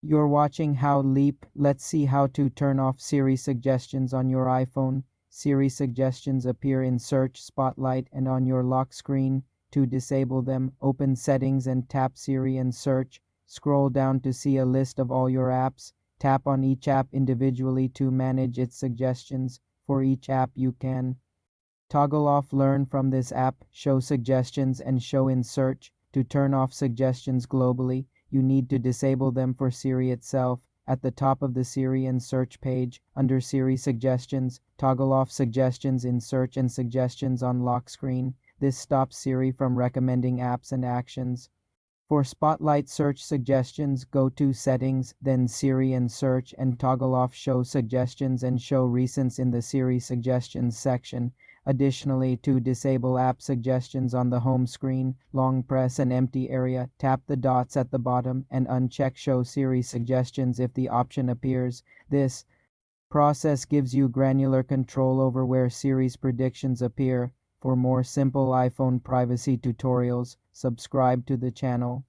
You're watching How Leap. Let's see how to turn off Siri suggestions on your iPhone. Siri suggestions appear in Search, Spotlight, and on your lock screen. To disable them, open Settings and tap Siri and Search. Scroll down to see a list of all your apps. Tap on each app individually to manage its suggestions. For each app, you can toggle off Learn from this app, Show suggestions, and Show in Search. To turn off suggestions globally, you need to disable them for Siri itself. At the top of the Siri and Search page, under Siri Suggestions, toggle off Suggestions in Search and Suggestions on lock screen. This stops Siri from recommending apps and actions. For Spotlight Search Suggestions, go to Settings, then Siri and Search, and toggle off Show Suggestions and Show Recents in the Siri Suggestions section. Additionally, to disable app suggestions on the home screen, long press an empty area, tap the dots at the bottom, and uncheck Show Siri Suggestions if the option appears. This process gives you granular control over where Siri's predictions appear. For more simple iPhone privacy tutorials, subscribe to the channel.